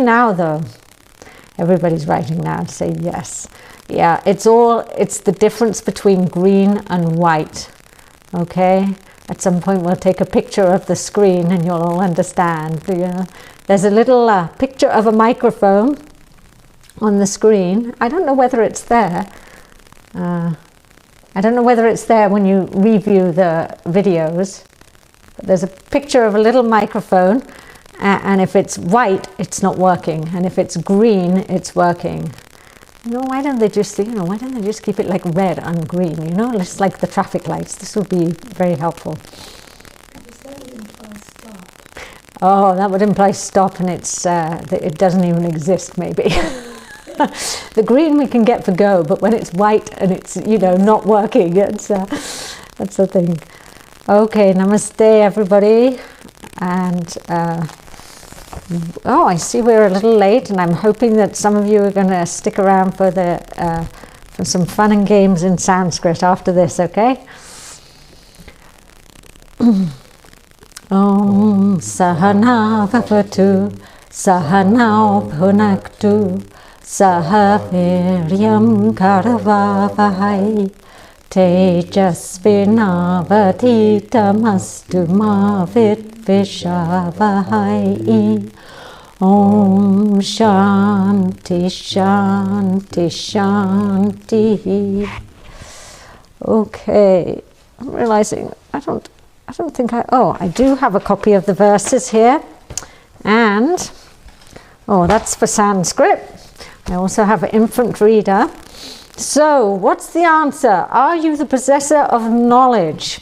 now though? Everybody's writing now to say yes. Yeah, it's the difference between green and white. Okay? At some point we'll take a picture of the screen and you'll all understand. You know? There's a little picture of a microphone on the screen. I don't know whether it's there. I don't know whether it's there when you review the videos. But there's a picture of a little microphone, and if it's white, it's not working, and if it's green, it's working. You know, why don't they just keep it like red and green? You know, just like the traffic lights. This would be very helpful. That would imply stop. Oh, that would imply stop, and it doesn't even exist, maybe. The green we can get for go, but when it's white and it's, you know, not working, that's the thing. Okay, namaste everybody. And I see we're a little late, and I'm hoping that some of you are going to stick around for some fun and games in Sanskrit after this, okay? Om Sahana Bhavatu Sahanao Bhunaktu Saha Viryam Karavavahai Tejasvinavaditamastu ma Vidvishavahai. Om Shanti Shanti Shanti. Okay, I'm realizing I don't think I do have a copy of the verses here, and that's for Sanskrit. I also have an infant reader. So, what's the answer? Are you the possessor of knowledge?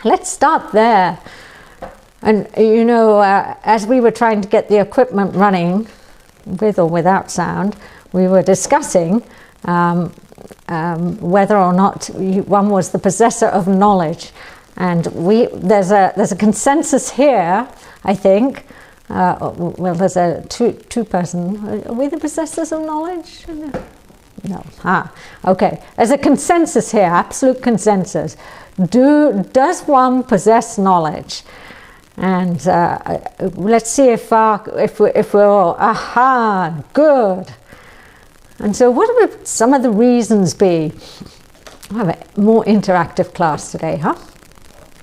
Let's start there. And, you know, as we were trying to get the equipment running, with or without sound, we were discussing whether or not one was the possessor of knowledge. And there's a consensus here, I think. Well, there's a two-person. Are we the possessors of knowledge? No. Okay. There's a consensus here, absolute consensus. Does one possess knowledge? And let's see if we're all, good. And so what would some of the reasons be? We'll have a more interactive class today, huh?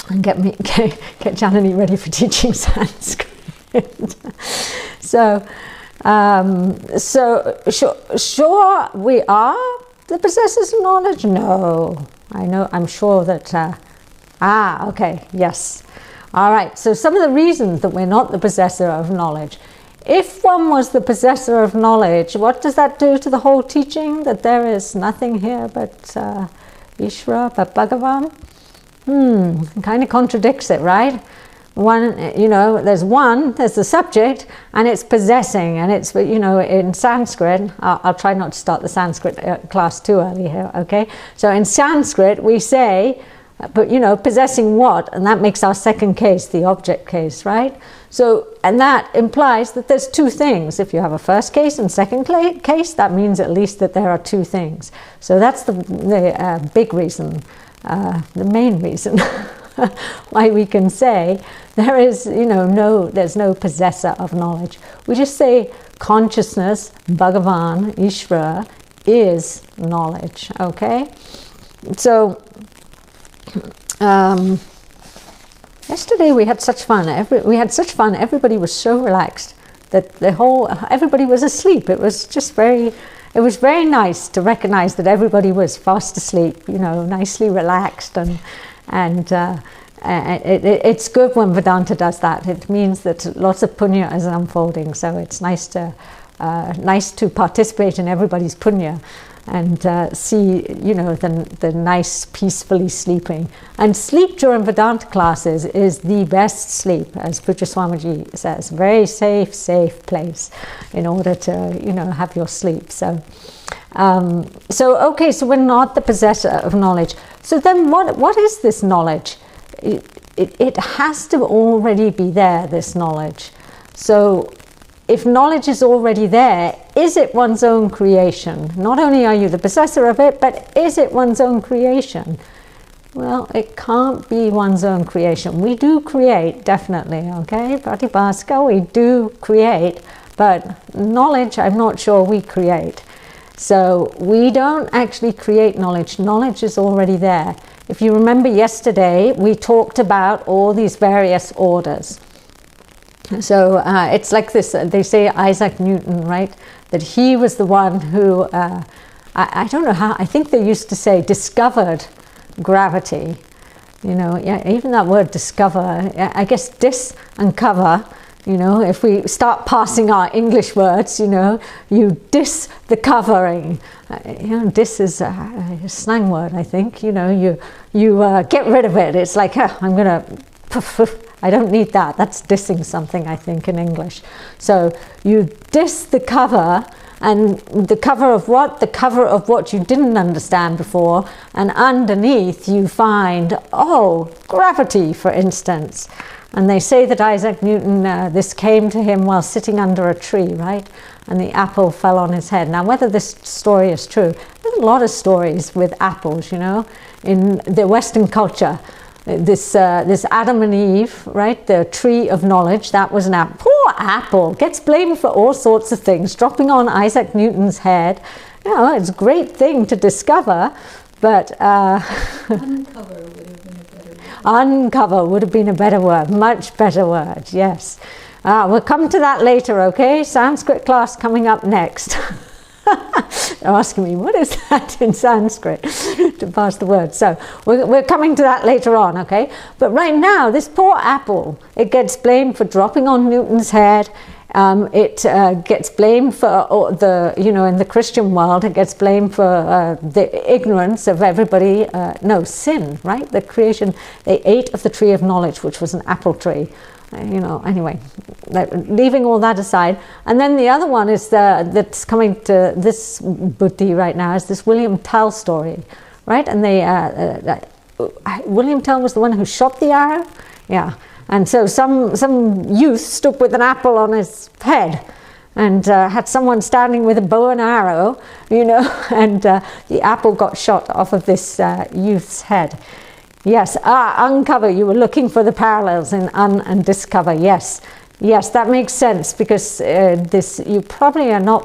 And get Janani ready for teaching Sanskrit. So sure we are the possessors of knowledge? No. I'm sure that, okay, yes. All right, so some of the reasons that we're not the possessor of knowledge. If one was the possessor of knowledge, what does that do to the whole teaching? That there is nothing here but Ishvara, but Bhagavan? It kind of contradicts it, right? There's the subject, and it's possessing, and it's, in Sanskrit, I'll try not to start the Sanskrit class too early here, okay? So in Sanskrit, we say, possessing what? And that makes our second case the object case, right? So, and that implies that there's two things. If you have a first case and second case, that means at least that there are two things. So that's the big reason, the main reason why we can say there is, there's no possessor of knowledge. We just say consciousness, Bhagavan, Ishvara, is knowledge, okay? So, yesterday we had such fun. Everybody was so relaxed that everybody was asleep. It was very nice to recognize that everybody was fast asleep, nicely relaxed, and it's good when Vedanta does that. It means that lots of punya is unfolding. So it's nice to participate in everybody's punya and see, the nice peacefully sleeping. And sleep during Vedanta classes is the best sleep, as Puja Swamiji says. Very safe place in order to, have your sleep. So we're not the possessor of knowledge. So then what is this knowledge? It has to already be there, this knowledge. So if knowledge is already there, is it one's own creation? Not only are you the possessor of it, but is it one's own creation? Well, it can't be one's own creation. We do create, definitely, okay? Pratibhaska, we do create, But knowledge, I'm not sure we create. So we don't actually create knowledge. Knowledge is already there. If you remember yesterday, we talked about all these various orders. So it's like this, they say Isaac Newton, right? That he was the one who, I don't know how, I think they used to say discovered gravity. You know, yeah, even that word discover, I guess dis and cover, you know, if we start passing our English words, you know, you dis the covering. You know, dis is a slang word, I think. You know, you get rid of it. It's like, I'm going to, I don't need that. That's dissing something, I think, in English. So you dis the cover, and the cover of what? The cover of what you didn't understand before, and underneath you find, oh, gravity, for instance. And they say that Isaac Newton, this came to him while sitting under a tree, right? And the apple fell on his head. Now, whether this story is true, there's a lot of stories with apples, you know, in the Western culture. This Adam and Eve, right, the tree of knowledge, that was an apple. Poor apple gets blamed for all sorts of things, dropping on Isaac Newton's head. You know, it's a great thing to discover, but Uncover would have been a better word. Uncover would have been a better word, much better word, yes. We'll come to that later, okay? Sanskrit class coming up next. They're asking me, what is that in Sanskrit to pass the word? So we're coming to that later on, okay? But right now, this poor apple, it gets blamed for dropping on Newton's head. It gets blamed for the, you know, in the Christian world, it gets blamed for the ignorance of everybody. No, sin, right? The creation, they ate of the tree of knowledge, which was an apple tree. You know, anyway, leaving all that aside. And then the other one is that's coming to this buddhi right now is this William Tell story, right? And William Tell was the one who shot the arrow? Yeah. And so some youth stood with an apple on his head and had someone standing with a bow and arrow, you know, and the apple got shot off of this youth's head. Yes, uncover, you were looking for the parallels in un and discover, yes. Yes, that makes sense because this, you probably are not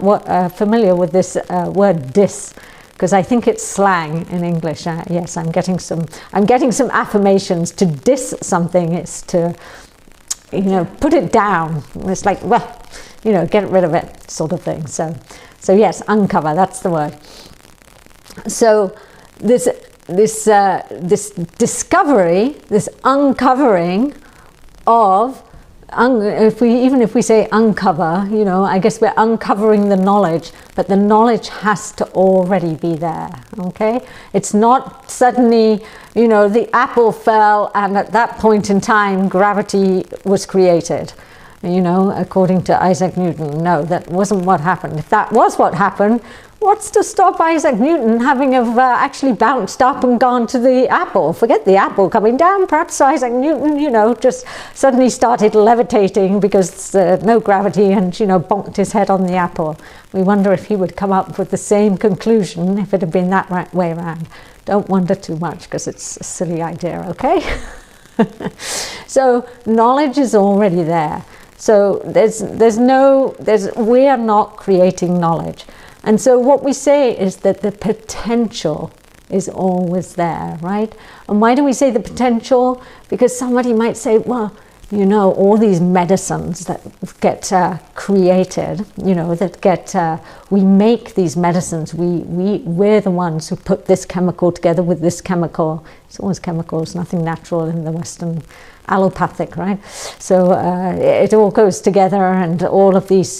familiar with this word dis, because I think it's slang in English. Yes, I'm getting some affirmations. To diss something is to, you know, put it down. It's like, well, you know, get rid of it, sort of thing. So yes, uncover, that's the word. So this discovery, this uncovering of, even if we say uncover, you know, I guess we're uncovering the knowledge, but the knowledge has to already be there, okay? It's not suddenly, you know, the apple fell and at that point in time gravity was created, you know, according to Isaac Newton. No, that wasn't what happened. If that was what happened, what's to stop Isaac Newton having have actually bounced up and gone to the apple? Forget the apple coming down. Perhaps Isaac Newton, you know, just suddenly started levitating because no gravity and, you know, bonked his head on the apple. We wonder if he would come up with the same conclusion if it had been that right way around. Don't wonder too much because it's a silly idea, okay? So knowledge is already there. So we are not creating knowledge. And so what we say is that the potential is always there, right? And why do we say the potential? Because somebody might say, well, you know, all these medicines that get created, you know, that get, we make these medicines, we're the ones who put this chemical together with this chemical. It's always chemicals, nothing natural in the Western allopathic, right? So it all goes together, and all of these,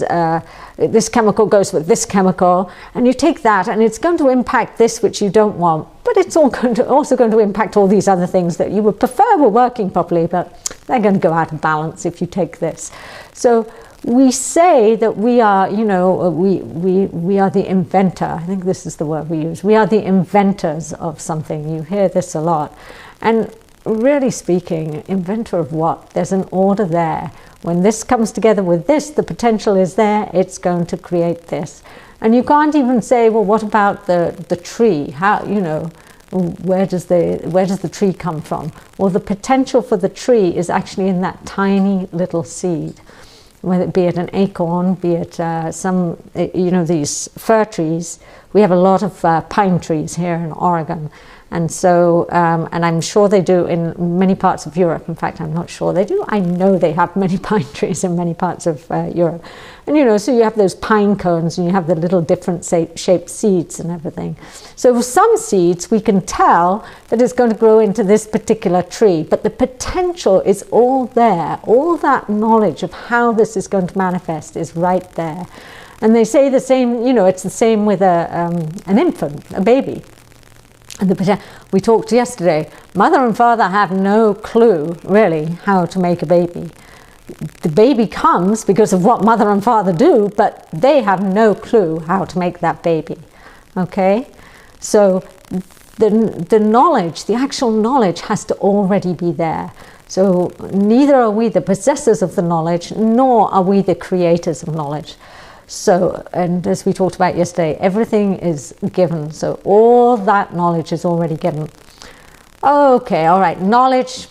this chemical goes with this chemical, and you take that and it's going to impact this which you don't want, but it's also going to impact all these other things that you would prefer were working properly, but they're going to go out of balance if you take this. So we say that we are, you know, we are the inventor. I think this is the word we use. We are the inventors of something. You hear this a lot. And really speaking, inventor of what? There's an order there. When this comes together with this, the potential is there, it's going to create this. And you can't even say, well, what about the tree? How, you know, where does the tree come from? Well, the potential for the tree is actually in that tiny little seed. whether be it an acorn, be it some, these fir trees. We have a lot of pine trees here in Oregon. And so, and I'm sure they do in many parts of Europe. In fact, I'm not sure they do. I know they have many pine trees in many parts of Europe. And so you have those pine cones and you have the little different shaped seeds and everything. So with some seeds, we can tell that it's going to grow into this particular tree, but the potential is all there. All that knowledge of how this is going to manifest is right there. And they say the same, it's the same with an infant, a baby. And we talked yesterday, mother and father have no clue really how to make a baby. The baby comes because of what mother and father do, but they have no clue how to make that baby. Okay? So the knowledge, the actual knowledge has to already be there. So neither are we the possessors of the knowledge, nor are we the creators of knowledge. So, and as we talked about yesterday, everything is given. So all that knowledge is already given. Okay, all right, knowledge,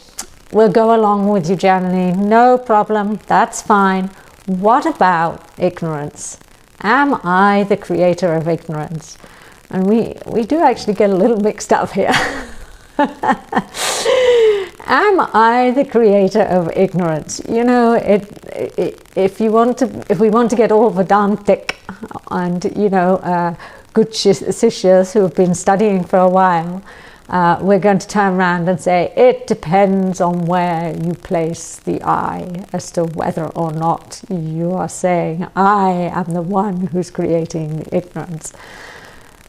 we'll go along with you, Janani. No problem, that's fine. What about ignorance? Am I the creator of ignorance? And we do actually get a little mixed up here. Am I the creator of ignorance? If we want to get all Vedantic and good sishyas who have been studying for a while, we're going to turn around and say it depends on where you place the I as to whether or not you are saying I am the one who's creating the ignorance.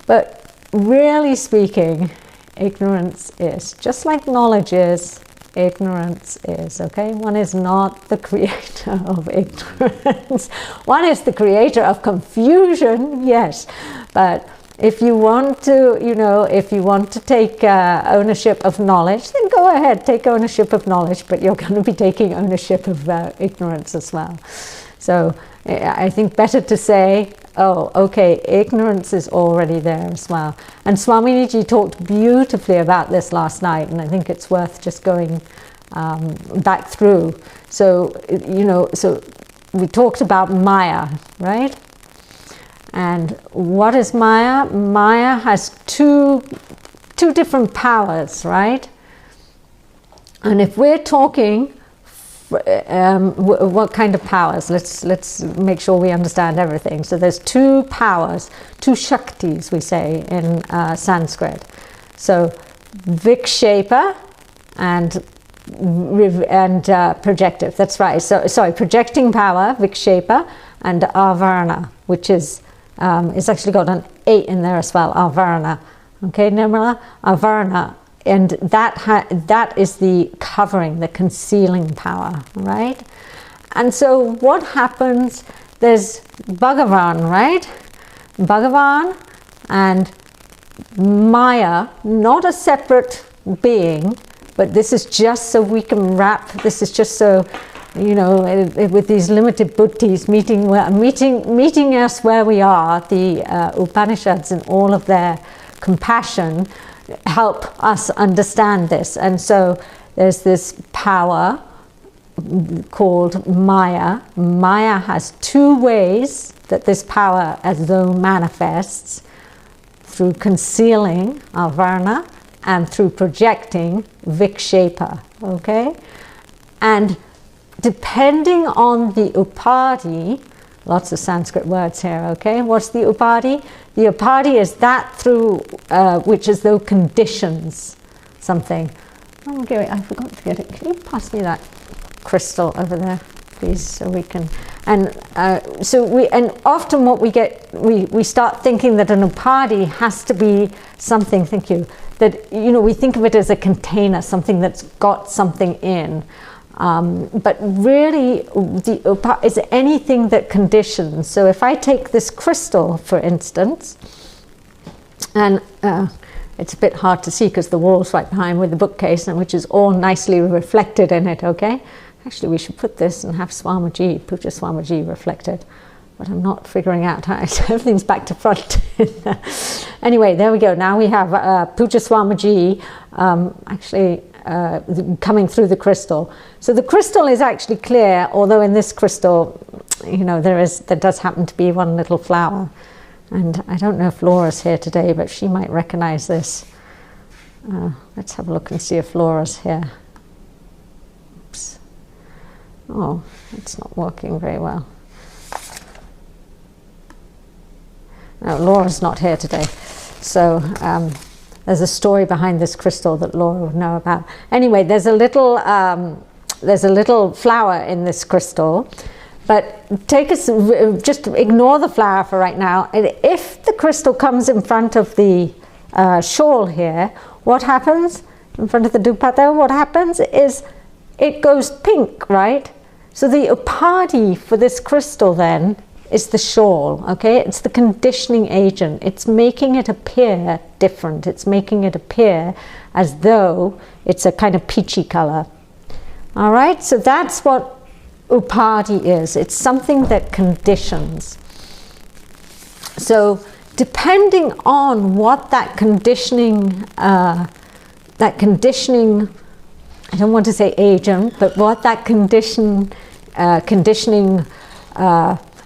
But really speaking, ignorance is just like knowledge is. Ignorance is, okay? One is not the creator of ignorance. One is the creator of confusion, yes. But if you want to, take ownership of knowledge, then go ahead, take ownership of knowledge, but you're going to be taking ownership of ignorance as well. So I think better to say, oh, okay, ignorance is already there as well. And Swamini talked beautifully about this last night, and I think it's worth just going back through. So, so we talked about Maya, right? And what is Maya? Maya has two different powers, right? And if we're talking what kind of powers? Let's make sure we understand everything. So there's two powers, two shaktis, we say in Sanskrit. So vikshepa and projective. That's right. So sorry, projecting power, vikshepa, and avarana, which is it's actually got an 8 in there as well. Avarana. Okay, Nirmala, avarana. And that is the covering, the concealing power, right? And so what happens, there's Bhagavan, right? Bhagavan and Maya, not a separate being, but this is just so we can wrap, this is just so, with these limited buddhis meeting us where we are, the Upanishads and all of their compassion, help us understand this. And so there's this power called Maya. Maya has two ways that this power as though manifests: through concealing, avarana, and through projecting, vikshepa. Okay? And depending on the upadhi, lots of Sanskrit words here, okay? What's the upadhi? The upadhi is that through which as though conditions something. Oh, Gary, I forgot to get it. Can you pass me that crystal over there, please, so we can? And often what we get, we start thinking that an upadhi has to be something. Thank you. That we think of it as a container, something that's got something in. But really, is anything that conditions. So if I take this crystal, for instance, and it's a bit hard to see because the wall's right behind with the bookcase, and which is all nicely reflected in it, okay? Actually, we should put this and have Swamiji, Puja Swamiji reflected. But I'm not figuring out how, everything's back to front. Anyway, there we go. Now we have Puja Swamiji. Actually, coming through the crystal. So the crystal is actually clear, although in this crystal, there does happen to be one little flower. And I don't know if Laura's here today, but she might recognize this. Let's have a look and see if Laura's here. Oops. Oh, it's not working very well. No, Laura's not here today. So there's a story behind this crystal that Laura would know about. Anyway, there's a little flower in this crystal. But just ignore the flower for right now. And if the crystal comes in front of the shawl here, what happens? In front of the dupatta, what happens is it goes pink, right? So the upadhi for this crystal then is the shawl, okay? It's the conditioning agent. It's making it appear different. It's making it appear as though it's a kind of peachy color. All right, so that's what upadhi is. It's something that conditions. So depending on what that conditioning, I don't want to say agent, but what that conditioning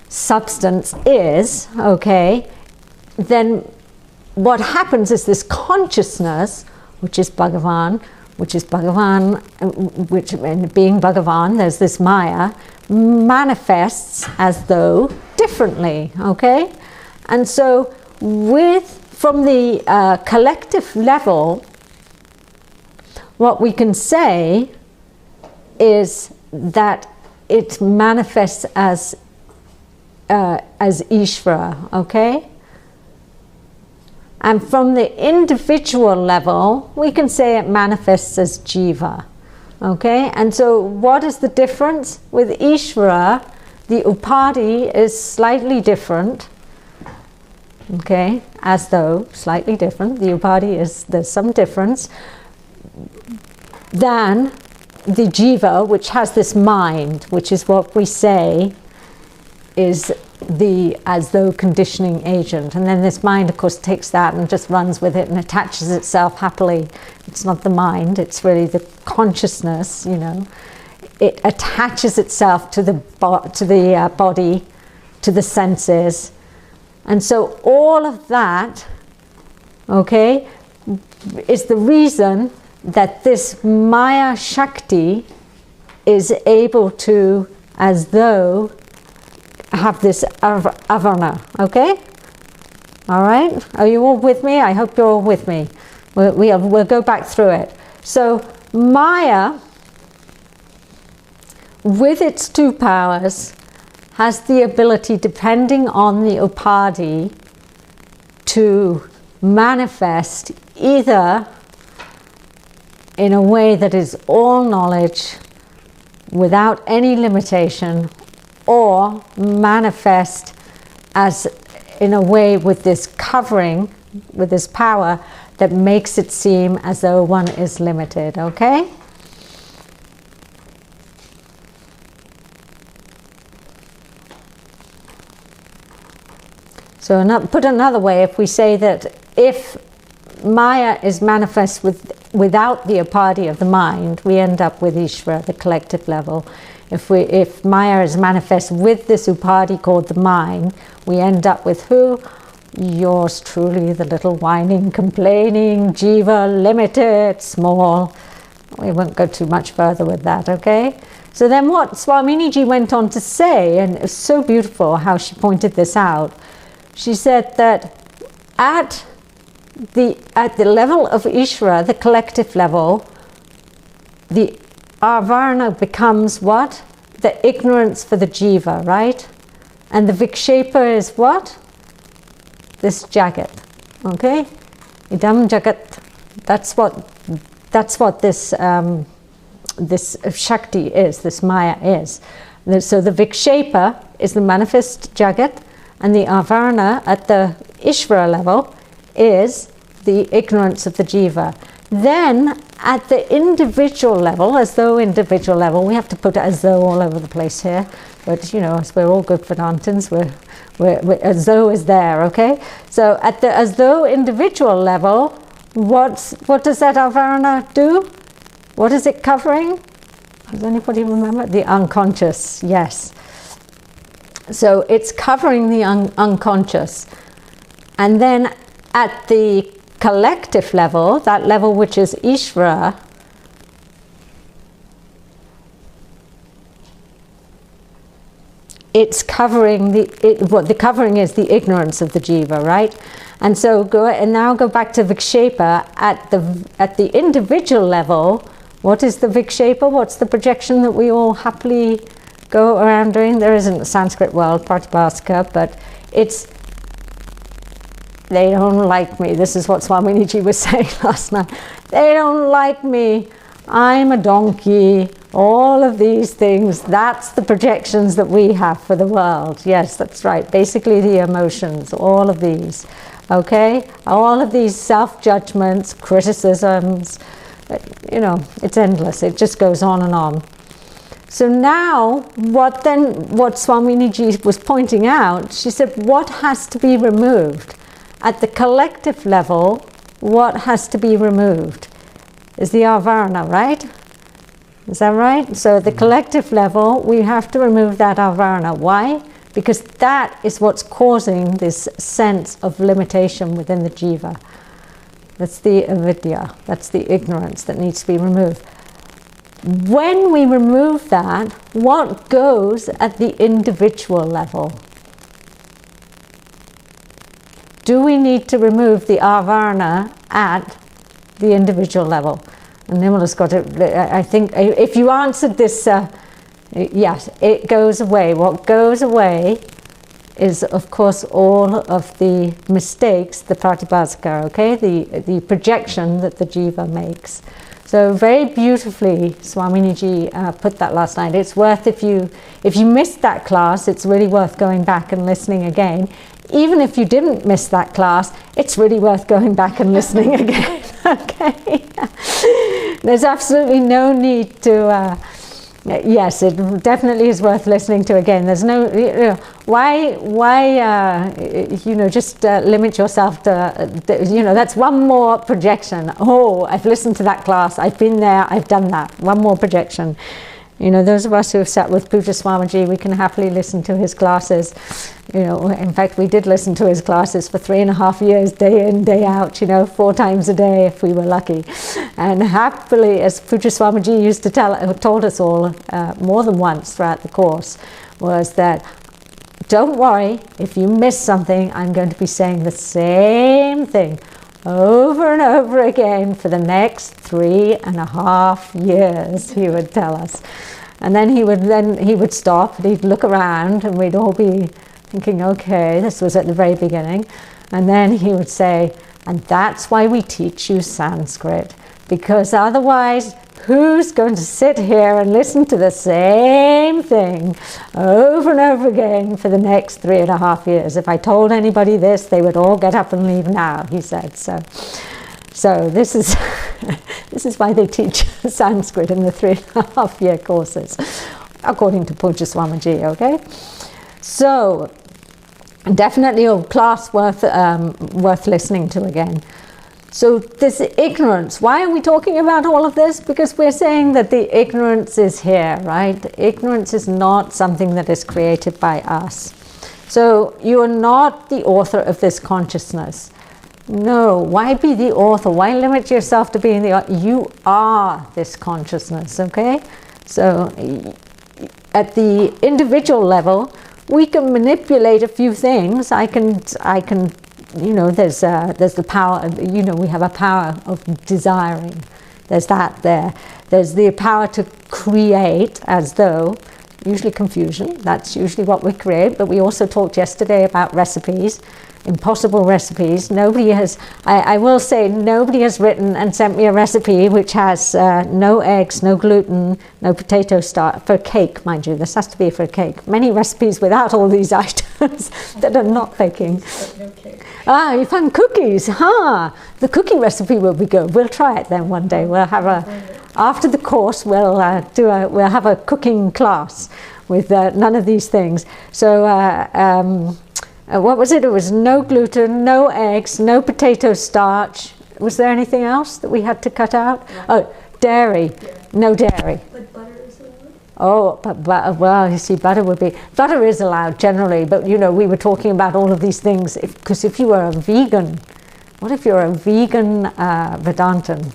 substance is, okay, then what happens is this consciousness, which is Bhagavan, which being Bhagavan, there's this Maya, manifests as though differently, okay? And so from the collective level, what we can say is that it manifests as Ishvara, okay? And from the individual level, we can say it manifests as Jiva, okay? And so what is the difference? With Ishvara, the upadhi is slightly different, okay? As though slightly different. The upadhi there's some difference than the Jiva, which has this mind, which is what we say is the as though conditioning agent. And then this mind, of course, takes that and just runs with it and attaches itself happily. It's not the mind, it's really the consciousness, It attaches itself to the body, to the senses. And so all of that, okay, is the reason that this Maya Shakti is able to, as though, have this avarna, okay? All right? Are you all with me? I hope you're all with me. We'll go back through it. So Maya, with its two powers, has the ability, depending on the upadhi, to manifest either in a way that is all knowledge without any limitation, or manifest as in a way with this covering, with this power that makes it seem as though one is limited, okay? So put another way, if we say that if Maya is manifest without the upadhi of the mind, we end up with Ishvara, the collective level. If Maya is manifest with this upadhi called the mind, we end up with who? Yours truly, the little whining, complaining, jiva, limited, small. We won't go too much further with that, okay? So then what Swamini Ji went on to say, and it was so beautiful how she pointed this out, she said that at the level of Ishvara, the collective level, the avarna becomes what? The ignorance for the jiva, right? And the vikshepa is what? This jagat, okay? Idam jagat. That's what this this shakti is. This maya is. So the vikshepa is the manifest jagat, and the avarna at the Ishvara level is the ignorance of the jiva. Then at the individual level, we have to put as though all over the place here, but as we're all good Vedantins, we're as though is there, okay? So at the as though individual level, what does that avarana do? What is it covering? Does anybody remember? The unconscious, yes. So it's covering the unconscious. And then at the collective level, that level which is Ishvara, it's covering what the covering is the ignorance of the jiva, right? And so now go back to vikshepa at the individual level. What is the vikshepa? What's the projection that we all happily go around doing? There isn't a Sanskrit word, pratibhasika, but it's they don't like me. This is what Swamini was saying last night. They don't like me. I'm a donkey. All of these things, that's the projections that we have for the world. Yes, that's right. Basically the emotions, all of these. Okay? All of these self-judgments, criticisms, it's endless. It just goes on and on. So now, what Swamini was pointing out, she said, what has to be removed? At the collective level, what has to be removed? Is the avarana, right? Is that right? So at the collective level, we have to remove that avarana. Why? Because that is what's causing this sense of limitation within the jiva. That's the avidya, that's the ignorance that needs to be removed. When we remove that, what goes at the individual level? Do we need to remove the avarana at the individual level? And Nimala's got it. I think if you answered this, yes, it goes away. What goes away is, of course, all of the mistakes, the pratibhasika, okay, the projection that the jiva makes. So very beautifully, Swamini put that last night. It's worth, if you missed that class, it's really worth going back and listening again. Even if you didn't miss that class, it's really worth going back and listening again. Okay. There's absolutely no need to. Yes, it definitely is worth listening to again. There's no, why, just limit yourself to, that's one more projection. Oh, I've listened to that class, I've been there, I've done that. One more projection. Those of us who have sat with Puja Swamiji, we can happily listen to his classes. In fact, we did listen to his classes for 3.5 years, day in, day out, 4 times a day if we were lucky. And happily, as Puja Swamiji used to told us all more than once throughout the course, was that don't worry, if you miss something, I'm going to be saying the same thing over and over again for the next 3.5 years, he would tell us. And then he would stop, and he'd look around, and we'd all be thinking, okay, this was at the very beginning. And then he would say, and that's why we teach you Sanskrit, because otherwise, who's going to sit here and listen to the same thing over and over again for the next 3.5 years? If I told anybody this, they would all get up and leave now, he said. So this is this is why they teach Sanskrit in the 3.5 year courses, according to Puja Swamiji, okay? So definitely a class worth listening to again. So this ignorance, why are we talking about all of this? Because we're saying that the ignorance is here, right? Ignorance is not something that is created by us. So you are not the author of this consciousness. No, why be the author? Why limit yourself to being the author? You are this consciousness, okay? So at the individual level, we can manipulate a few things. I can there's the power, we have a power of desiring. There's that there. There's the power to create, as though, usually confusion. That's usually what we create. But we also talked yesterday about recipes, impossible recipes. Nobody has, I will say, nobody has written and sent me a recipe which has no eggs, no gluten, no potato starch, for cake, mind you. This has to be for a cake. Many recipes without all these items that are not baking. No cake. Ah, you found cookies. The cookie recipe will be good. We'll try it then one day. We'll have after the course, we'll have a cooking class with none of these things. So what was it? It was no gluten, no eggs, no potato starch. Was there anything else that we had to cut out? Oh, Dairy. No dairy. But butter is allowed? Oh, but well, you see, butter is allowed generally, but you know, we were talking about all of these things, because if you were a vegan, what if you're a vegan Vedantan?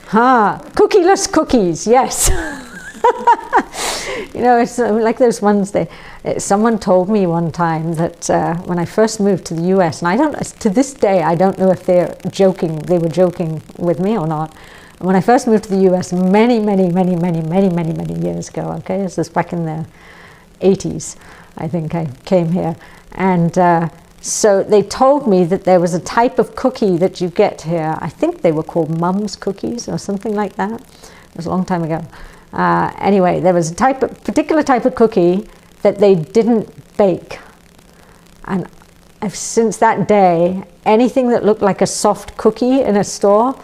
Cookieless cookies, yes. You know, it's like those ones someone told me one time that when I first moved to the US, and to this day, I don't know if they were joking with me or not. When I first moved to the US many years ago, okay, this was back in the 80s, I think I came here, and so they told me that there was a type of cookie that you get here. I think they were called Mum's cookies or something like that. It was a long time ago. Anyway, there was a particular type of cookie that they didn't bake, and since that day, anything that looked like a soft cookie in a store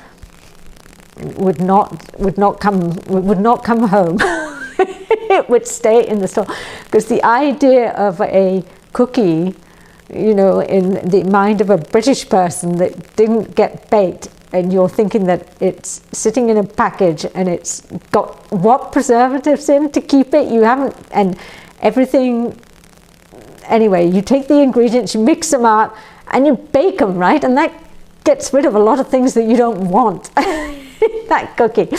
would not come home. It would stay in the store, because the idea of a cookie, you know, in the mind of a British person that didn't get baked, and you're thinking that it's sitting in a package and it's got what preservatives in to keep it, you haven't, and everything. Anyway, you take the ingredients, you mix them up, and you bake them, right? And that gets rid of a lot of things that you don't want. That cookie.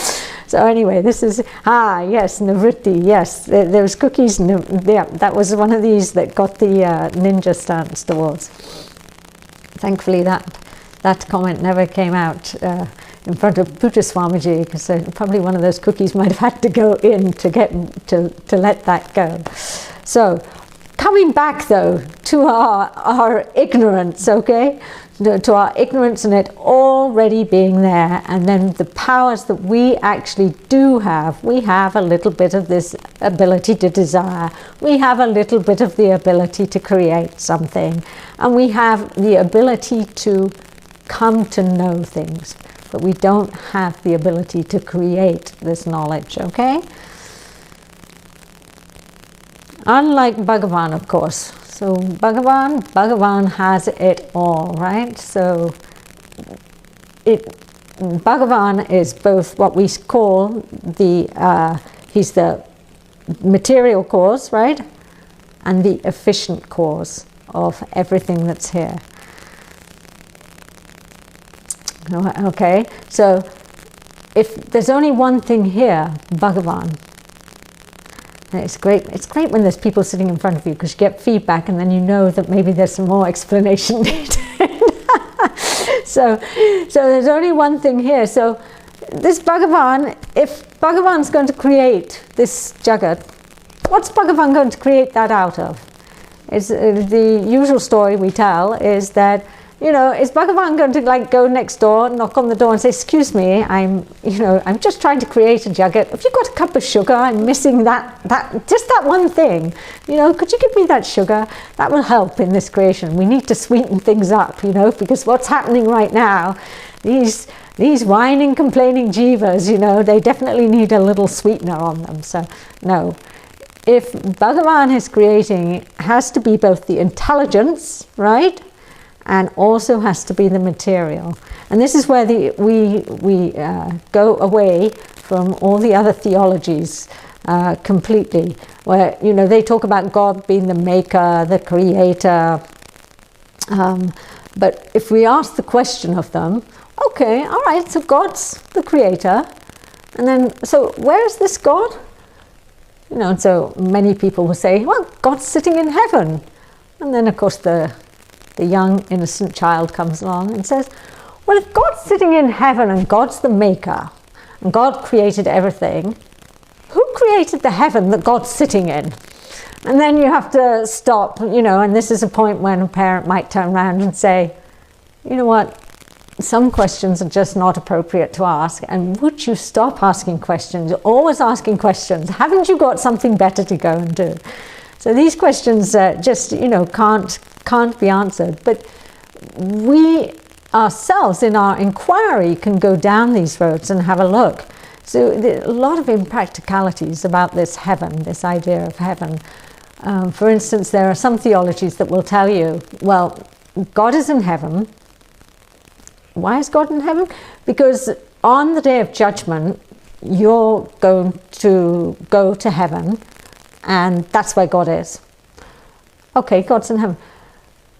So anyway, this is, yes, nivritti, yes, there's cookies, yeah, that was one of these that got the ninja stance awards. Thankfully that comment never came out in front of Puta Swamiji, because probably one of those cookies might have had to go in to let that go. So, coming back though to our ignorance, okay? To our ignorance and it already being there, and then the powers that we actually do have. We have a little bit of this ability to desire. We have a little bit of the ability to create something. And we have the ability to come to know things. But we don't have the ability to create this knowledge, okay? Unlike Bhagavan, of course. So Bhagavan has it all, right? So Bhagavan is both what we call he's the material cause, right? And the efficient cause of everything that's here. Okay, so if there's only one thing here, Bhagavan. And it's great when there's people sitting in front of you, because you get feedback and then you know that maybe there's some more explanation needed. So there's only one thing here. So this Bhagavan, if Bhagavan's going to create this Jagat, what's Bhagavan going to create that out of? The usual story we tell is that, you know, is Bhagavan going to like go next door, knock on the door and say, excuse me, I'm just trying to create a Jagat. Have you got a cup of sugar? I'm missing just that one thing. You know, could you give me that sugar? That will help in this creation. We need to sweeten things up, you know, because what's happening right now, these whining, complaining jivas, you know, they definitely need a little sweetener on them. So, no. If Bhagavan is creating, it has to be both the intelligence, right? And also has to be the material. And this is where we go away from all the other theologies completely, where, you know, they talk about God being the maker, the creator. But if we ask the question of them, okay, all right, so God's the creator. And then, so where is this God? You know, and so many people will say, well, God's sitting in heaven. And then, of course, the young innocent child comes along and says, well, if God's sitting in heaven and God's the maker and God created everything, who created the heaven that God's sitting in? And then you have to stop, you know, and this is a point when a parent might turn around and say, you know what, some questions are just not appropriate to ask, and would you stop asking questions? You're always asking questions. Haven't you got something better to go and do? So these questions just, you know, can't be answered. But we ourselves in our inquiry can go down these roads and have a look. So there are a lot of impracticalities about this heaven, this idea of heaven. For instance, there are some theologies that will tell you, well, God is in heaven. Why is God in heaven? Because on the day of judgment, you're going to go to heaven, and that's where God is. Okay, God's in heaven.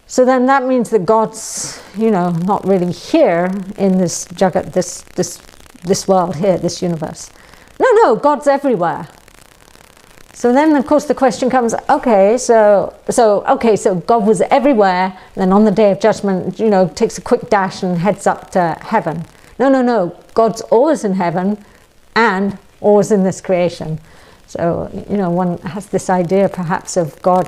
So then that means that God's, not really here in this jagat, this world here, this universe. No, God's everywhere. So then, of course, the question comes, okay, so God was everywhere, then on the Day of Judgment, takes a quick dash and heads up to heaven. No, God's always in heaven and always in this creation. So, one has this idea perhaps of God,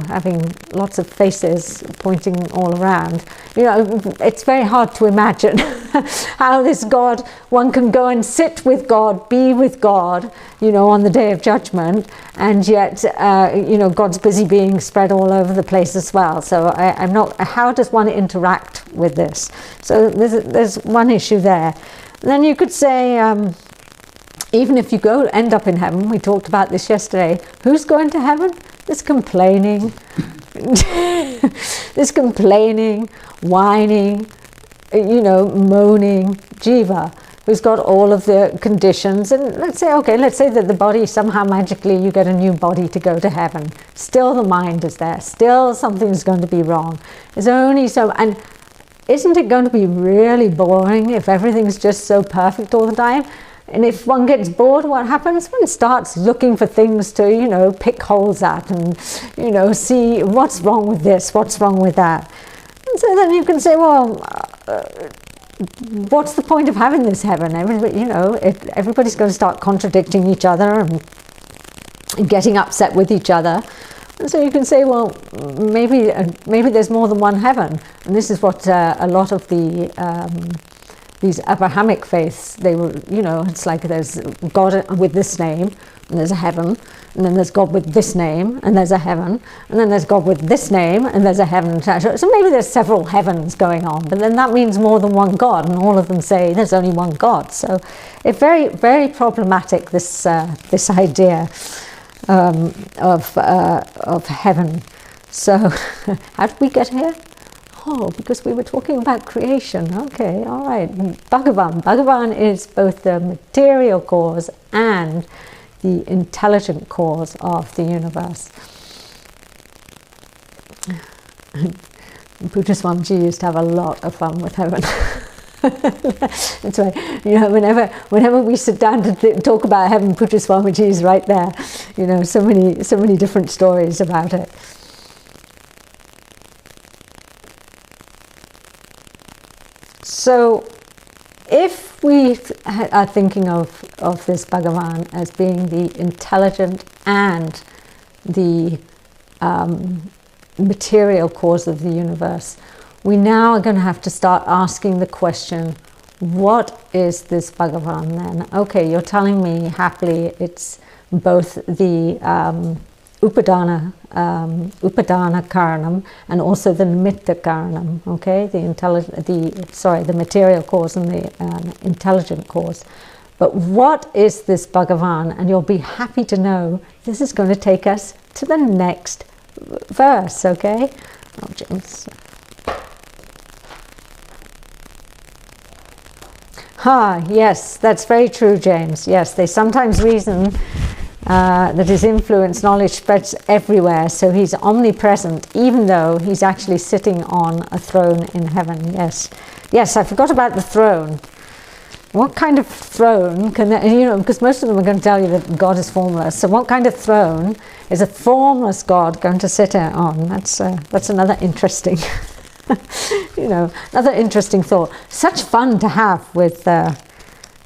having lots of faces pointing all around. It's very hard to imagine how this God, one can go and sit with God, be with God, on the Day of Judgment, and yet, God's busy being spread all over the place as well. So I'm not, how does one interact with this? So there's one issue there. And then you could say, even if you end up in heaven, we talked about this yesterday, who's going to heaven? There's complaining, whining, moaning, jiva, who's got all of the conditions. And let's say that the body, somehow magically you get a new body to go to heaven. Still the mind is there. Still something's going to be wrong. There's only so, and isn't it going to be really boring if everything's just so perfect all the time? And if one gets bored, what happens? One starts looking for things to, pick holes at and, see what's wrong with this, what's wrong with that. And so then you can say, well, what's the point of having this heaven? Everybody's going to start contradicting each other and getting upset with each other. And so you can say, well, maybe there's more than one heaven. And this is what a lot of these Abrahamic faiths, they were, it's like there's God with this name, and there's a heaven, and then there's God with this name, and there's a heaven, and then there's God with this name, and there's a heaven. So maybe there's several heavens going on, but then that means more than one God, and all of them say there's only one God. So it's very, very problematic, this idea of heaven. So how did we get here? Oh, because we were talking about creation. Okay, all right. Bhagavan is both the material cause and the intelligent cause of the universe. Puja Swamiji used to have a lot of fun with heaven. That's why, whenever we sit down to talk about heaven, Puja Swamiji is right there. So many different stories about it. So if we are thinking of this Bhagavan as being the intelligent and the material cause of the universe, we now are going to have to start asking the question, what is this Bhagavan then? Okay, you're telling me happily it's both the Upadana Karanam and also the Nimitta Karanam, okay, the material cause and the intelligent cause. But what is this Bhagavan? And you'll be happy to know this is going to take us to the next verse, okay? Oh, James. Yes, that's very true, James. Yes, they sometimes reason that his influence, knowledge spreads everywhere, so he's omnipresent, even though he's actually sitting on a throne in heaven. Yes, I forgot about the throne. What kind of throne can because most of them are going to tell you that God is formless. So what kind of throne is a formless God going to sit on? That's another interesting, another interesting thought. Such fun to have with.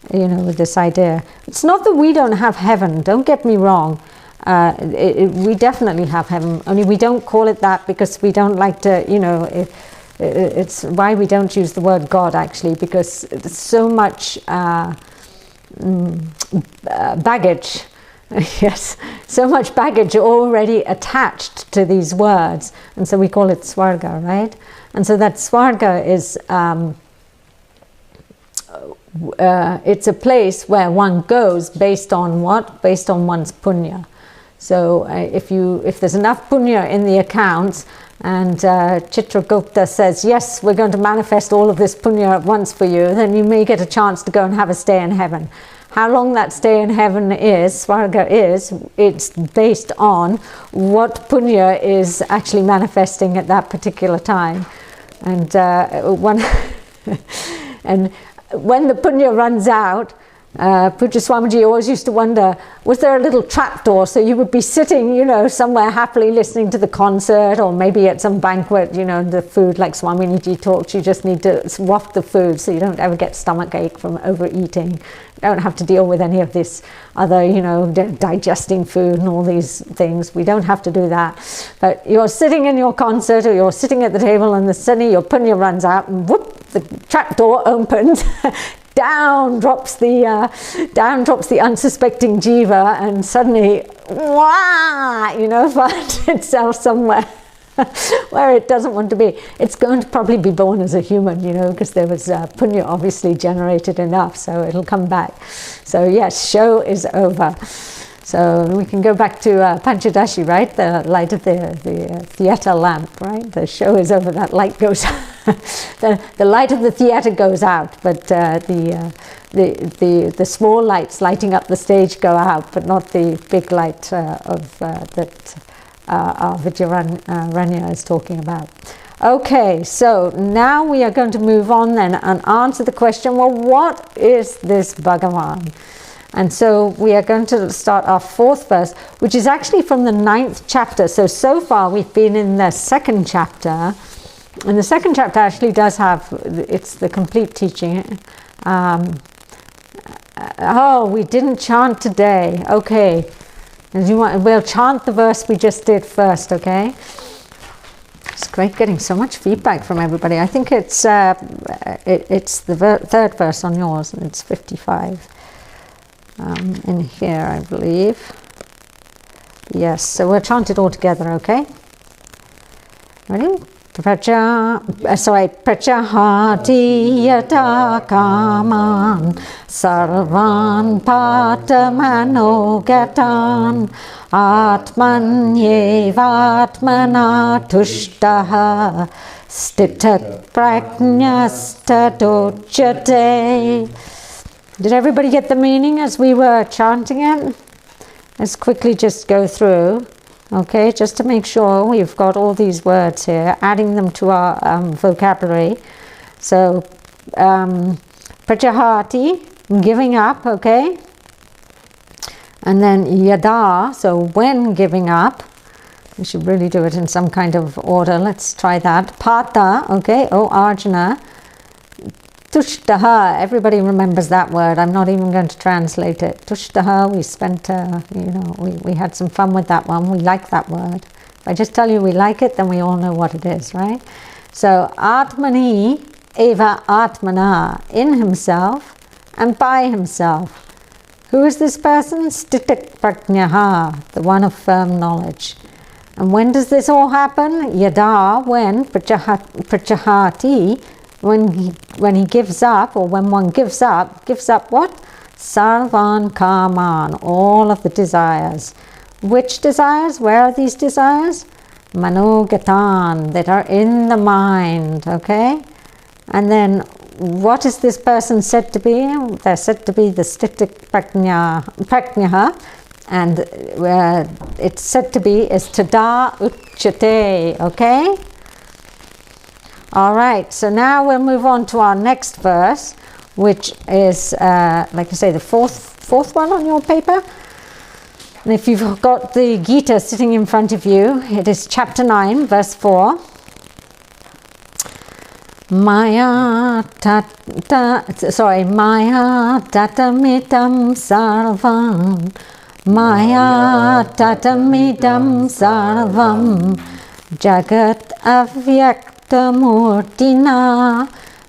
With this idea. It's not that we don't have heaven, don't get me wrong. We definitely have heaven, only we don't call it that because we don't like to, it's why we don't use the word God actually, because there's so much baggage, yes, so much baggage already attached to these words, and so we call it Swarga, right? And so that Swarga is it's a place where one goes based on what? Based on one's punya. So if there's enough punya in the accounts, and Chitragupta says, yes, we're going to manifest all of this punya at once for you, then you may get a chance to go and have a stay in heaven. How long that stay in heaven is, Swarga is, it's based on what punya is actually manifesting at that particular time. And and when the punya runs out, Pujya Swamiji always used to wonder, was there a little trapdoor so you would be sitting, somewhere happily listening to the concert, or maybe at some banquet, the food, like Swaminiji talks, you just need to waft the food so you don't ever get stomach ache from overeating. You don't have to deal with any of this other, digesting food and all these things. We don't have to do that. But you're sitting in your concert, or you're sitting at the table, and suddenly your punya runs out, and whoop, the trapdoor opens. Down drops the unsuspecting jiva, and suddenly, finds itself somewhere where it doesn't want to be. It's going to probably be born as a human, because there was punya obviously generated enough, so it'll come back. So yes, show is over. So we can go back to Panchadashi, right? The light of the theatre lamp, right? The show is over, that light goes the light of the theatre goes out, but the small lights lighting up the stage go out, but not the big light that Vijayaranya is talking about. Okay, so now we are going to move on then and answer the question, well, what is this Bhagavan? And so we are going to start our fourth verse, which is actually from the 9th chapter. So far we've been in the 2nd chapter. And the 2nd chapter actually does have, it's the complete teaching. We didn't chant today. Okay. We'll chant the verse we just did first, okay? It's great getting so much feedback from everybody. I think it's the 3rd verse on yours, and it's 55. In here, I believe. Yes, so we'll chant it all together, okay? Ready? Prachahati yata kaman sarvan patamano atmanyevatmana tushtaha stitat prajnastatochyate. Did everybody get the meaning as we were chanting it? Let's quickly just go through, okay, just to make sure we've got all these words here, adding them to our vocabulary. So, prachahati, giving up, okay? And then yada, so when giving up, we should really do it in some kind of order. Let's try that. Pata, okay, oh Arjuna. Tushtaha, everybody remembers that word. I'm not even going to translate it. Tushtaha, we spent, we had some fun with that one. We like that word. If I just tell you we like it, then we all know what it is, right? So, Atmani, eva Atmana, in himself and by himself. Who is this person? Stitik prajnaha, the one of firm knowledge. And when does this all happen? Yada, when, prachahati, when he gives up, or when one gives up what? Sarvan kaman, all of the desires. Which desires? Where are these desires? Manogatan, that are in the mind, okay? And then what is this person said to be? They're said to be the stitik prajnaha, and it's said to be is tada uchyate, okay? All right, so now we'll move on to our next verse, which is, like I say, the fourth one on your paper. And if you've got the Gita sitting in front of you, it is chapter 9, verse 4. Maya tatamitam sarvam. Maya tatamidam sarvam. Jagat avyaktamurtina.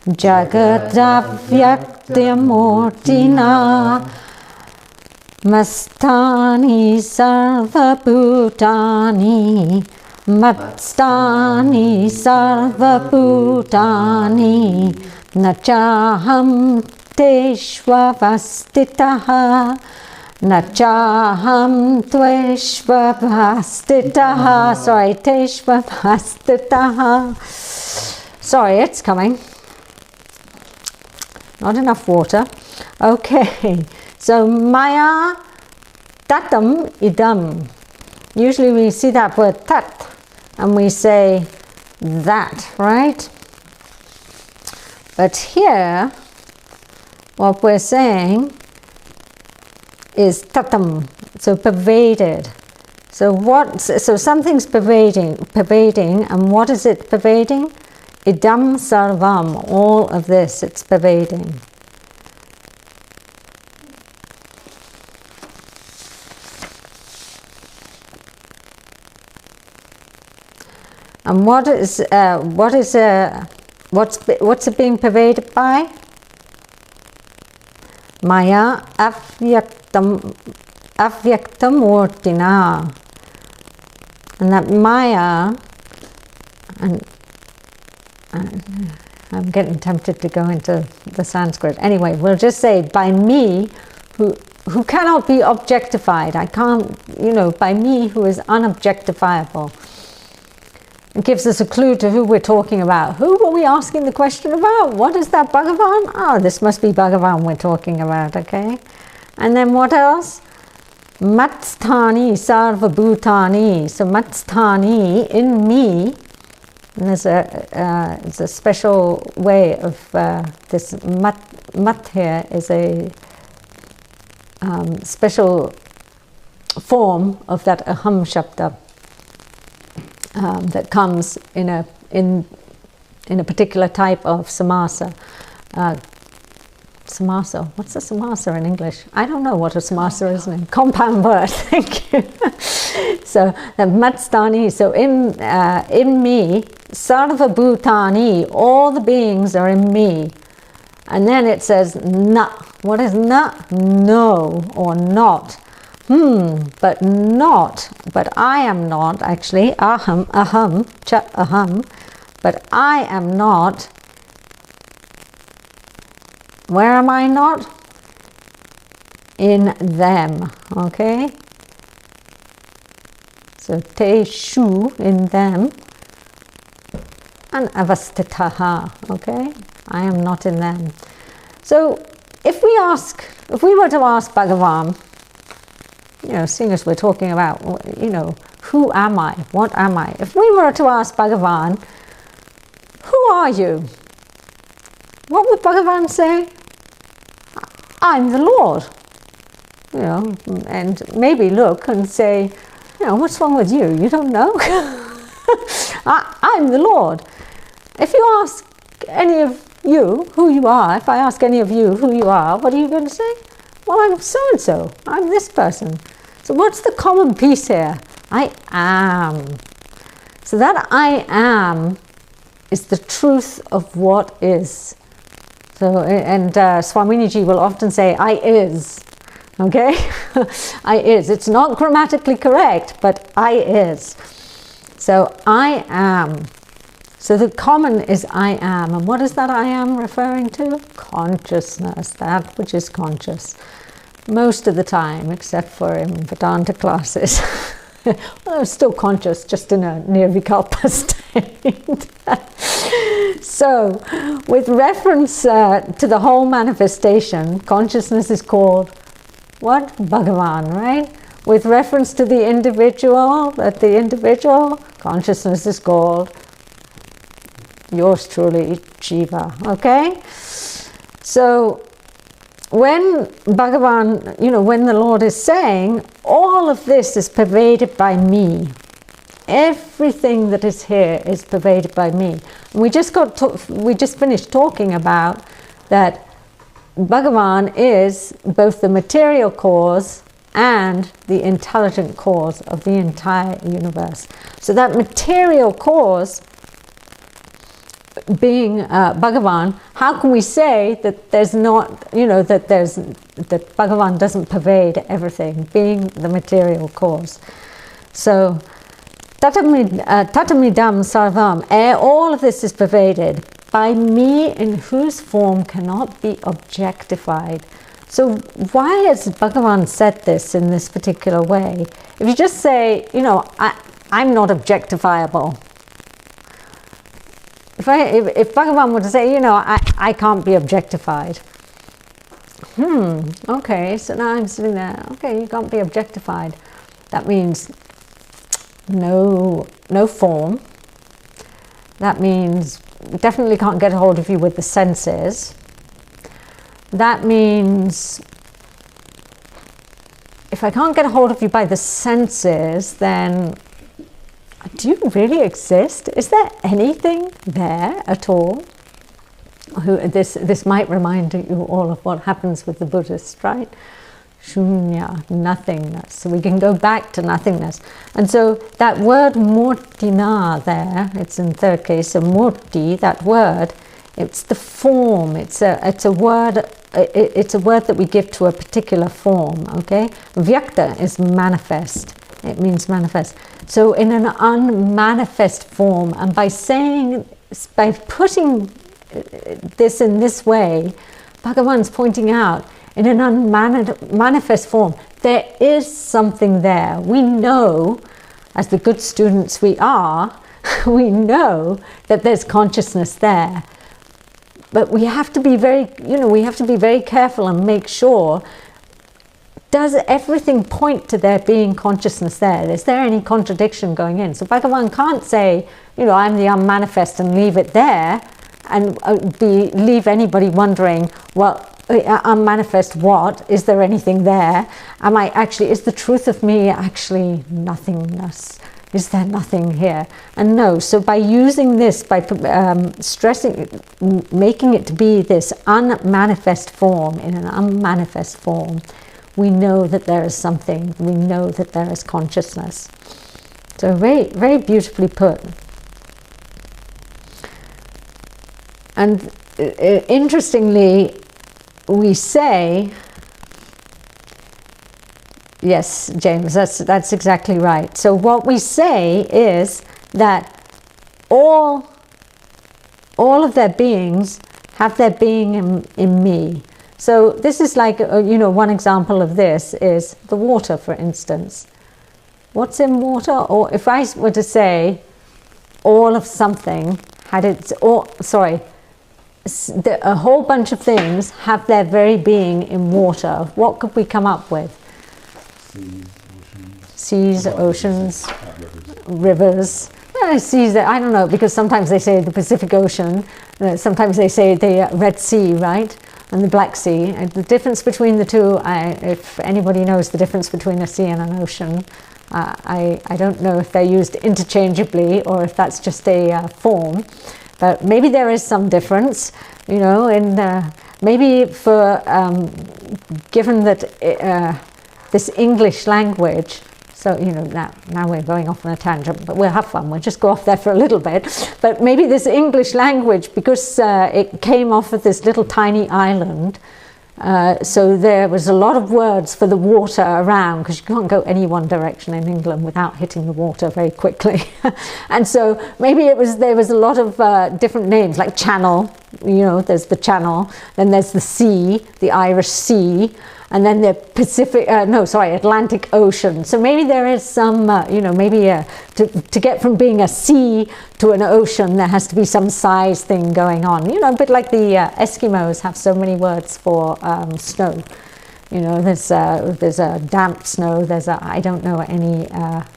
Jagat avyaktamurtina. Mastani sarvabhutani. Matstani sarvabhutani. Nachaham teshvavastitaha. Nachaham tveshvabhastitaha. Sorry, teshvabhastitaha. Sorry, it's coming. Not enough water. Okay, so maya tatam idam. Usually we see that word tat and we say that, right? But here, what we're saying is tatam, so pervaded. So something's pervading, and what is it pervading? Idam sarvam, all of this, it's pervading. And what's it being pervaded by? Maya avyaktam murtina. And that Maya, and I'm getting tempted to go into the Sanskrit. Anyway, we'll just say by me, who cannot be objectified. I can't, by me who is unobjectifiable. It gives us a clue to who we're talking about. Who were we asking the question about? What is that Bhagavan? Oh, this must be Bhagavan we're talking about, okay? And then what else? Matstani sarva bhutani. So matstani, in me, and there's a special way of this mat here is a special form of that aham shabda. That comes in a particular type of samasa. Samasa. What's a samasa in English? I don't know what a samasa is in compound word. Thank you. So the matstani. So in me, sarva bhutani. All the beings are in me. And then it says na. What is na? No or not. But I am not, actually, aham, cha aham, but I am not. Where am I not? In them, okay? So te shu, in them, and avastitaha, okay? I am not in them. So if we were to ask Bhagavan, seeing as we're talking about, who am I? What am I? If we were to ask Bhagavan, who are you? What would Bhagavan say? I'm the Lord. And maybe look and say, what's wrong with you? You don't know? I'm the Lord. If you ask any of you who you are, if I ask any of you who you are, what are you going to say? Well, I'm so-and-so. I'm this person. So what's the common piece here? I am. So that I am is the truth of what is. So, and Swamini Ji will often say, I is. Okay? I is. It's not grammatically correct, but I is. So I am. So the common is I am. And what is that I am referring to? Consciousness, that which is conscious. Most of the time, except for in Vedanta classes. Well, I was still conscious, just in a nirvikalpa state. So, with reference to the whole manifestation, consciousness is called what? Bhagavan, right? With reference to the individual, consciousness is called yours truly, Jiva. Okay? So, when Bhagavan, when the Lord is saying, all of this is pervaded by me. Everything that is here is pervaded by me. And we just finished talking about that Bhagavan is both the material cause and the intelligent cause of the entire universe. So that material cause being Bhagavan, how can we say that there's not, that Bhagavan doesn't pervade everything, being the material cause? So, tatamidam sarvam, all of this is pervaded by me in whose form cannot be objectified. So why has Bhagavan said this in this particular way? If you just say, I'm not objectifiable. If Bhagavan were to say, I can't be objectified. Okay, so now I'm sitting there. Okay, you can't be objectified. That means no form. That means we definitely can't get a hold of you with the senses. That means if I can't get a hold of you by the senses, then do you really exist? Is there anything there at all? This might remind you all of what happens with the Buddhists, right? Shunya, nothingness. So we can go back to nothingness. And so that word murtina there, it's in third case, so murti, that word, it's the form. It's a word that we give to a particular form, okay? Vyakta is manifest. It means manifest. So in an unmanifest form, and by putting this in this way, Bhagavan's pointing out, in an unmanifest form, there is something there. We know, as the good students we are, we know that there's consciousness there. But we have to be very careful and make sure, does everything point to there being consciousness there? Is there any contradiction going in? So Bhagavan can't say, I'm the unmanifest and leave it there, and leave anybody wondering, well, unmanifest what? Is there anything there? Is the truth of me actually nothingness? Is there nothing here? And no, so by using this, by stressing, making it to be this unmanifest form, in an unmanifest form, we know that there is something, we know that there is consciousness. So very, very beautifully put. And interestingly, we say, yes, James, that's exactly right. So what we say is that all of their beings have their being in me. So this is like, one example of this is the water, for instance. What's in water? Or if I were to say all of something had its, a whole bunch of things have their very being in water, what could we come up with? Seas, oceans, rivers. Seas, I don't know, because sometimes they say the Pacific Ocean, sometimes they say the Red Sea, right? And the Black Sea. And the difference between the two, if anybody knows the difference between a sea and an ocean, I don't know if they're used interchangeably or if that's just a form. But maybe there is some difference, and maybe for, given that this English language, so, now we're going off on a tangent, but we'll have fun, we'll just go off there for a little bit. But maybe this English language, because it came off of this little tiny island, so there was a lot of words for the water around, because you can't go any one direction in England without hitting the water very quickly. And so maybe there was a lot of different names, like channel, there's the Channel, then there's the sea, the Irish Sea, and then the Atlantic Ocean. So maybe there is some, to get from being a sea to an ocean, there has to be some size thing going on. A bit like the Eskimos have so many words for snow. There's a damp snow, I don't know any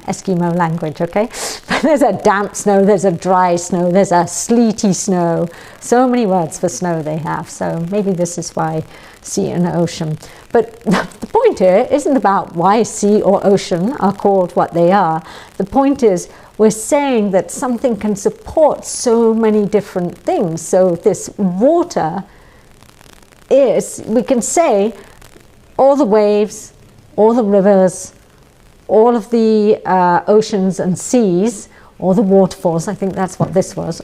Eskimo language, okay? But there's a damp snow, there's a dry snow, there's a sleety snow. So many words for snow they have. So maybe this is why sea and ocean. But the point here isn't about why sea or ocean are called what they are. The point is, we're saying that something can support so many different things. So this water is, we can say, all the waves, all the rivers, all of the oceans and seas, all the waterfalls, I think that's what this was,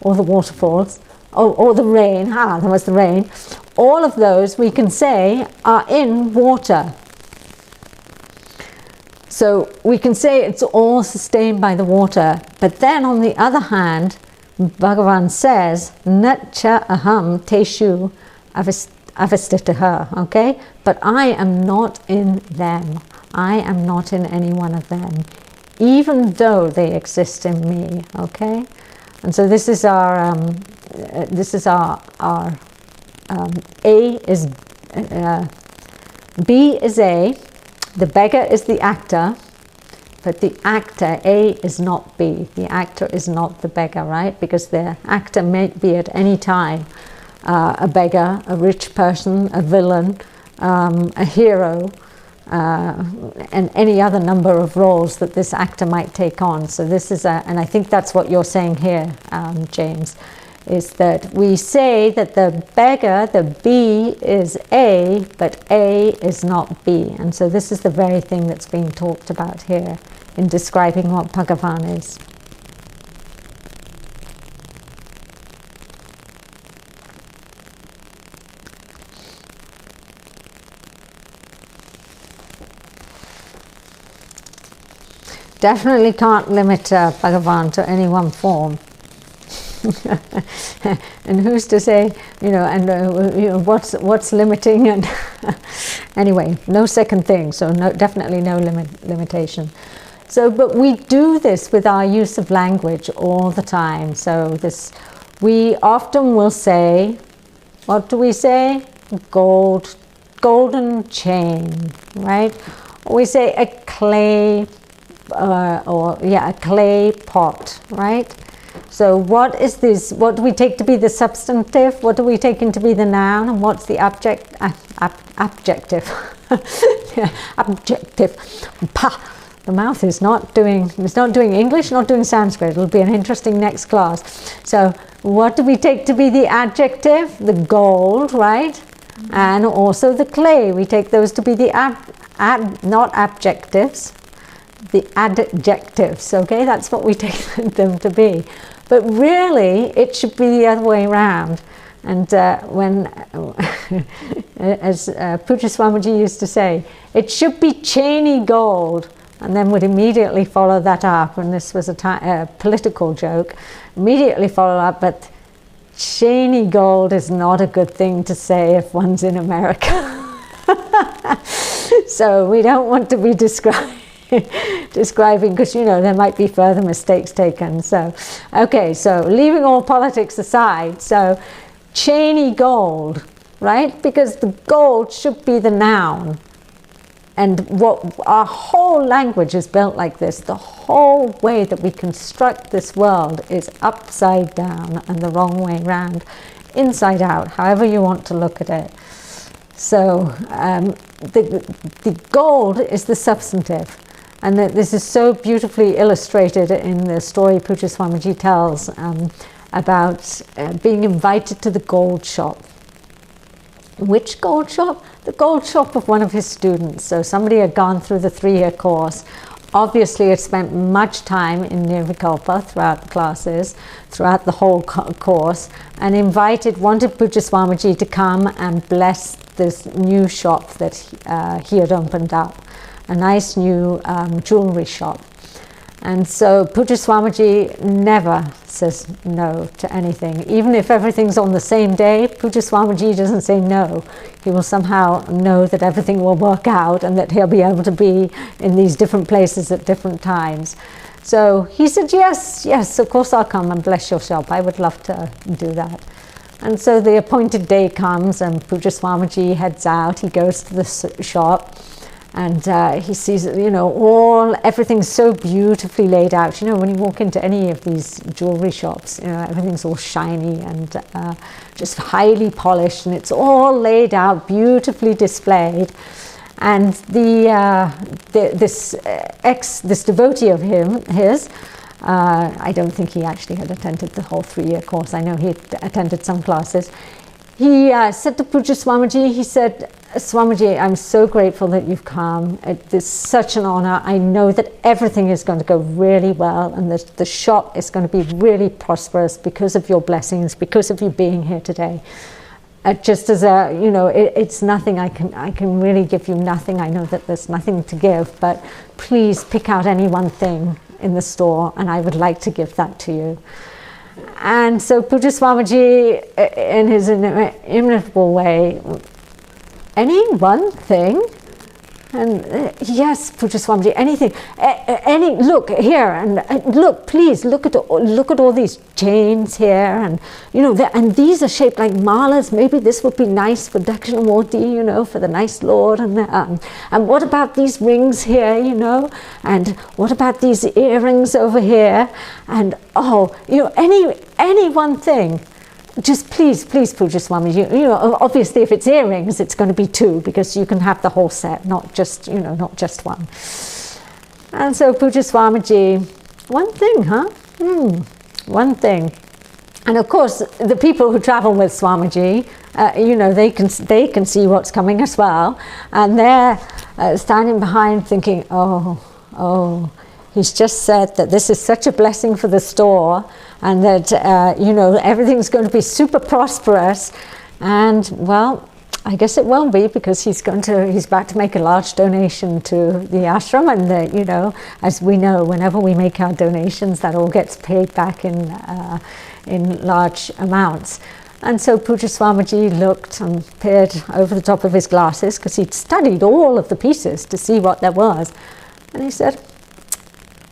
all the waterfalls, or the rain, there was the rain, all of those we can say are in water. So we can say it's all sustained by the water, but then on the other hand, Bhagavan says, Natcha aham teshu avastita her, okay? But I am not in them. I am not in any one of them, even though they exist in me, okay? And so this is our A is B is A, the beggar is the actor, but the actor, A is not B. The actor is not the beggar, right? Because the actor may be at any time a beggar, a rich person, a villain, a hero, and any other number of roles that this actor might take on. So this is and I think that's what you're saying here, James, is that we say that the beggar, the B, is A, but A is not B. And so this is the very thing that's being talked about here in describing what Bhagavan is. Definitely can't limit Bhagavan to any one form. And who's to say, what's limiting? And anyway, no second thing, so definitely no limitation. So, but we do this with our use of language all the time. So we often will say, what do we say? Golden chain, right? Or we say a clay, a clay pot, right? So what is this? What do we take to be the substantive? What do we take to be the noun? And what's the objective? Objective. The mouth is not doing English, not doing Sanskrit. It'll be an interesting next class. So what do we take to be the adjective? The gold, right? And also the clay. We take those to be the not adjectives, the adjectives, okay? That's what we take them to be. But really, it should be the other way around. And when, as Puja Swamiji used to say, it should be chainy gold, and then would immediately follow that up, and this was a political joke, immediately follow up, but chainy gold is not a good thing to say if one's in America. So we don't want to be describing, because there might be further mistakes taken. So okay, so leaving all politics aside, so chainy gold, right? Because the gold should be the noun. And what our whole language is built like this. The whole way that we construct this world is upside down and the wrong way round, inside out, however you want to look at it. So the gold is the substantive. And this is so beautifully illustrated in the story Puja Swamiji tells about being invited to the gold shop. Which gold shop? The gold shop of one of his students. So somebody had gone through the 3-year course, obviously had spent much time in Nirvikalpa throughout the classes, throughout the whole course, and wanted Puja Swamiji to come and bless this new shop that he had opened up, a nice new jewelry shop. And so Puja Swamiji never says no to anything. Even if everything's on the same day, Puja Swamiji doesn't say no. He will somehow know that everything will work out and that he'll be able to be in these different places at different times. So he said, yes, of course I'll come and bless your shop. I would love to do that. And so the appointed day comes and Puja Swamiji heads out. He goes to the shop. And he sees, everything's so beautifully laid out. When you walk into any of these jewelry shops, everything's all shiny and just highly polished, and it's all laid out, beautifully displayed. And this devotee of his, I don't think he actually had attended the whole 3-year course. I know he had attended some classes. He said to Puja Swamiji, he said, Swamiji, I'm so grateful that you've come. It is such an honor. I know that everything is going to go really well and the shop is going to be really prosperous because of your blessings, because of you being here today. Just as it's nothing, I can really give you nothing. I know that there's nothing to give, but please pick out any one thing in the store and I would like to give that to you. And so Puja Swamiji, in his inimitable way, any one thing? And yes, Puja Swamiji, anything, any, look here, and look, please, look at all these chains here, and and these are shaped like malas. Maybe this would be nice for Dakshinamurti, for the nice Lord, and what about these rings here, and what about these earrings over here, and any one thing. Just please, Puja Swamiji, obviously if it's earrings, it's going to be 2, because you can have the whole set, not just one. And so Puja Swamiji, one thing, huh? One thing. And of course, the people who travel with Swamiji, they can see what's coming as well. And they're standing behind thinking, oh, he's just said that this is such a blessing for the store, and that everything's going to be super prosperous. And well, I guess it will be, because he's about to make a large donation to the ashram, and as we know, whenever we make our donations, that all gets paid back in large amounts. And so Puja Swamiji looked and peered over the top of his glasses, because he'd studied all of the pieces to see what there was, and he said,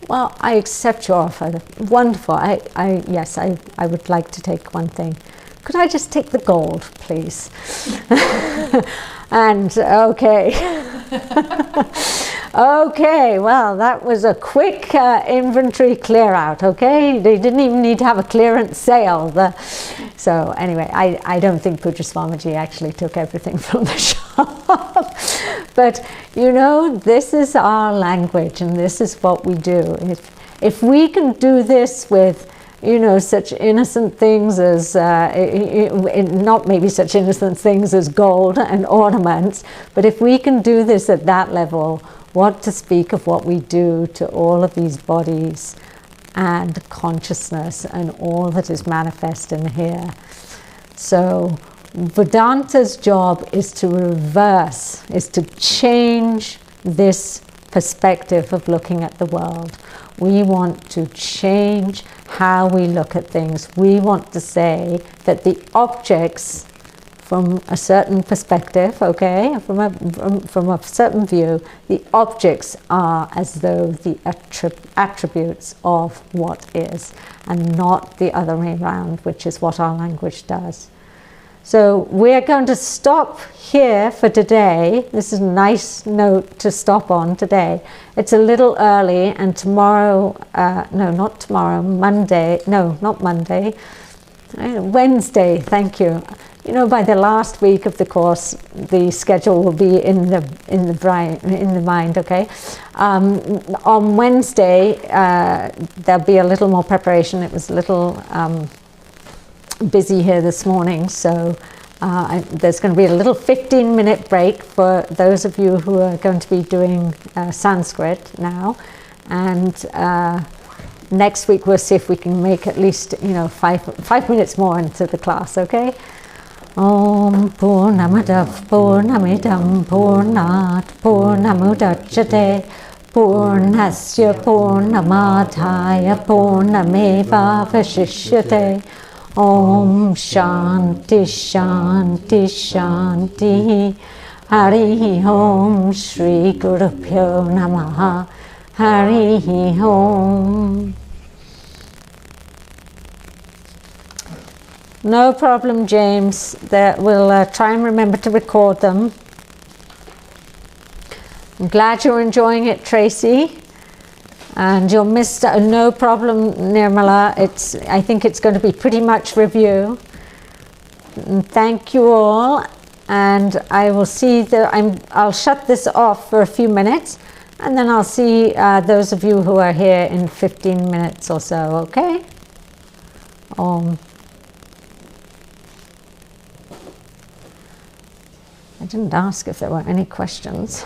well, I accept your offer. Wonderful. Yes, I would like to take one thing. Could I just take the gold, please? And okay. Okay, well, that was a quick inventory clear out, okay? They didn't even need to have a clearance sale. So anyway, I don't think Puja Swamiji actually took everything from the shop. But, this is our language, and this is what we do. If we can do this with, such innocent things as, not maybe such innocent things as gold and ornaments, but if we can do this at that level, what to speak of what we do to all of these bodies and consciousness and all that is manifest in here. So Vedanta's job is to reverse, is to change this perspective of looking at the world. We want to change how we look at things. We want to say that the objects, from a certain perspective, okay, from a certain view, the objects are as though the attributes of what is, and not the other way around, which is what our language does. So we're going to stop here for today. This is a nice note to stop on today. It's a little early, and tomorrow, Wednesday, thank you. By the last week of the course, the schedule will be in the mind, okay? On Wednesday, there'll be a little more preparation. It was a little busy here this morning, so there's going to be a little 15-minute break for those of you who are going to be doing Sanskrit now, and next week we'll see if we can make at least 5 minutes more into the class, okay? Om Purnamadav Purnamidam Purnat Purnamudachyate Purnasya Purnamadhaya Purnameva Vashishyate. Om Shanti Shanti Shanti. Hari Om Shri Gurubhyo Namaha. Hari Om. No problem, James. We'll try and remember to record them. I'm glad you're enjoying it, Tracy. And you'll miss no problem, Nirmala. I think it's going to be pretty much review. And thank you all. And I will see I'll shut this off for a few minutes, and then I'll see those of you who are here in 15 minutes or so. Okay? I didn't ask if there were any questions.